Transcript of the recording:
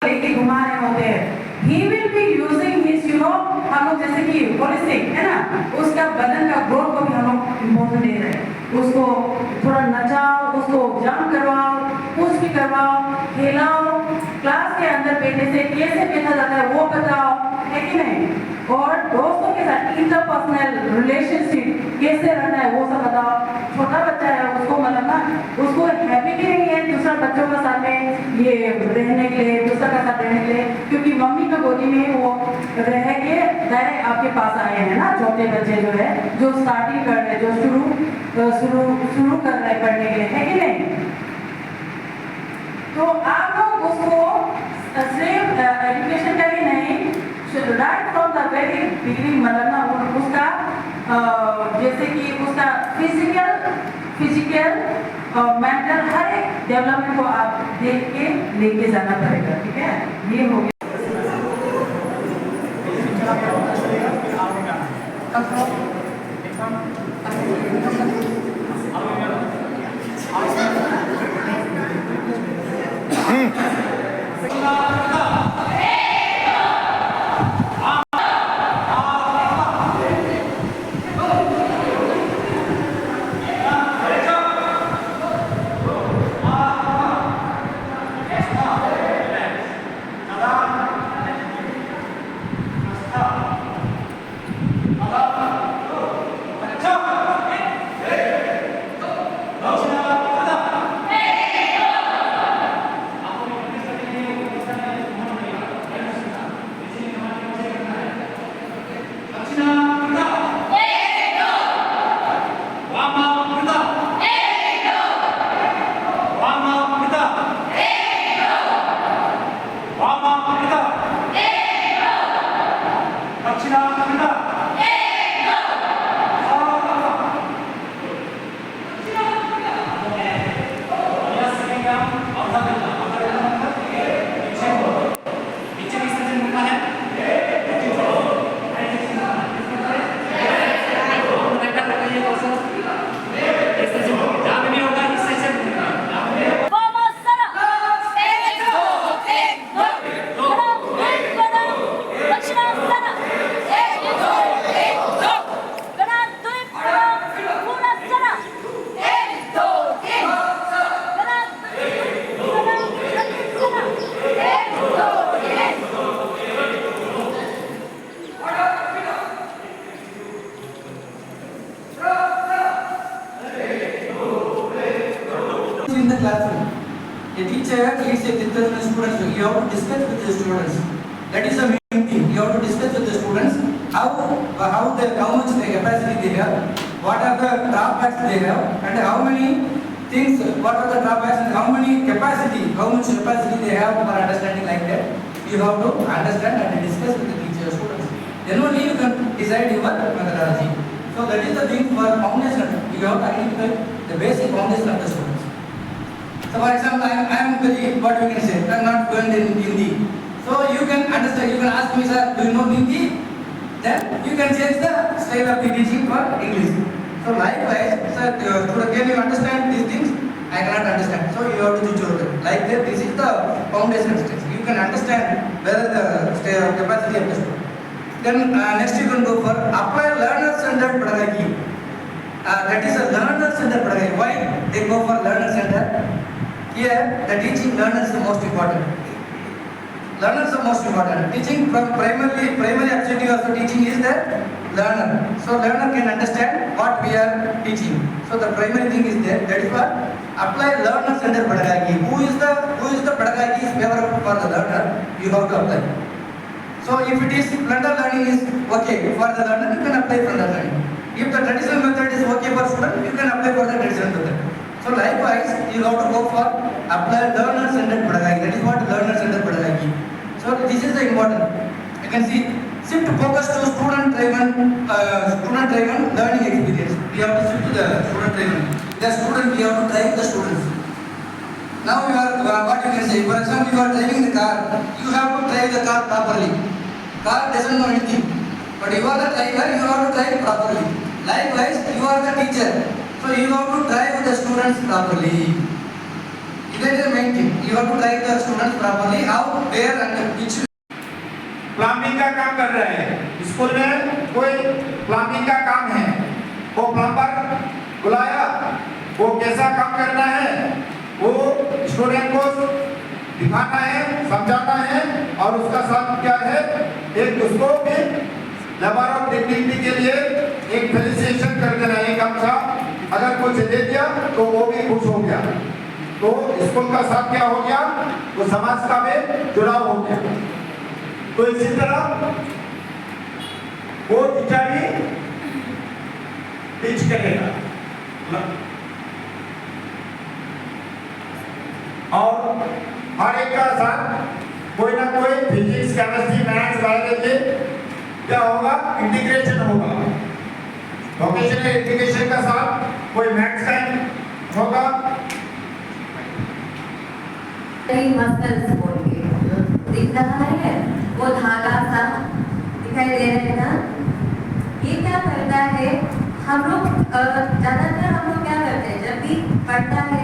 लेके घुमा रहे होते हैं, he will be using his हम लोग जैसे कि होलिस्टिक है ना, उसका बदन का ग्रोथ को भी हम लोग इम्पोर्टेंस दे रहे हैं। उसको थोड़ा नचाओ, उसको जंप करवाओ, पुश भी करवाओ, खेलाओ, क्लास के अंदर बैठने से कैसे बैठा जाता है वो बताओ, है कि नहीं? और दोस्तों के साथ इंटरपर्सनल रिलेशनशिप कैसे रहना है वो सब बताओ। छोटा बच्चा है उसको मतलब ना, उसको हैप्पी भी नहीं है दूसरा बच्चों के साथ में ये रहने के लिए, दूसरा का साथ रहने के लिए, क्योंकि मम्मी की गोदी में वो रह के डायरेक्ट आपके पास आए हैं ना। छोटे बच्चे जो है, जो स्टार्टिंग कर रहे हैं, जो शुरू कर रहे हैं पढ़ने के लिए, है कि नहीं? तो आप लोग उसको सिर्फ एजुकेशन का ही नहीं, right from the very beginning मतलब ना उसका जैसे कि उसका फिजिकल मेंटल हर एक डेवलपमेंट को आप देख के लेके जाना पड़ेगा, ठीक है? ये हो गया। In the classroom, a teacher leads a discussion with students. You have to discuss with the students. That is the main thing. You have to discuss with the students how much the capacity they have, what are the drawbacks they have, and how many things, what are the drawbacks and how much capacity they have for understanding like that. You have to understand and discuss with the teacher students. Then only you can decide your methodology. So that is the thing for foundation. You have to identify the basic foundation of the students. So for example, I am very, what we can say, I am not fluent in Hindi. So you can understand, you can ask me, sir, do you know Hindi? Then you can change the style of the teaching for English. So likewise, sir, can you understand these things? I cannot understand. So you have to teach your like that. This is the foundation stage. You can understand whether the capacity of the student. Then next you can go for apply learner-centered pedagogy. That is a learner-centered pedagogy. Why they go for learner-centered? Here, the teaching learner is the most important. Learner is the most important. Teaching from primary objective of the teaching is the learner. So learner can understand what we are teaching. So the primary thing is there. That is what apply learner-centered pedagogy. Who is the pedagogy is favorable for the learner? You have to apply. So if it is blended learning is okay for the learner, you can apply for the learning. If the traditional method is okay for student, you can apply for the traditional method. So likewise, you have to go for apply learner-centered pedagogy. That is what learner-centered pedagogy. So this is the important. You can see shift focus to student-driven learning experience. We have to shift to the student-driven. The student, we have to drive the students. Now you are what you can say. For example, you are driving the car. You have to drive the car properly. Car doesn't know anything, but you are the driver. You have to drive properly. Likewise, you are the teacher. So you have to drive the students properly. That is the main thing. You have to guide the students properly how, where and which. Plumbing का काम कर रहे हैं school में, कोई plumbing का काम है, वो प्लम्बर बुलाया, वो कैसा काम करना है वो स्टूडेंट को दिखाना है, समझाना है, और उसका साथ क्या है एक उसको भी लेबर ऑफ डिग्निटी के लिए एक फेलिसिटेशन कर देना है काम का। अगर कुछ दे दिया तो वो भी खुश हो गया, तो स्कूल का साथ क्या हो गया, वो समाज का भी जुड़ाव हो गया। तो इसी तरह वो टीचर ही टीच करेगा, और हर एक का साथ कोई ना कोई फिजिक्स, केमिस्ट्री, मैथ्स, बायोलॉजी क्या होगा, इंटीग्रेशन होगा। वोकेशनल एजुकेशन का साथ कोई मैथ्स का होगा। मसल्स बोल के दिख रहा है, वो धागा सा दिखाई दे रहा है ना, ये क्या करता है, हम लोग ज़्यादातर हम लोग क्या करते हैं, जब भी पढ़ता है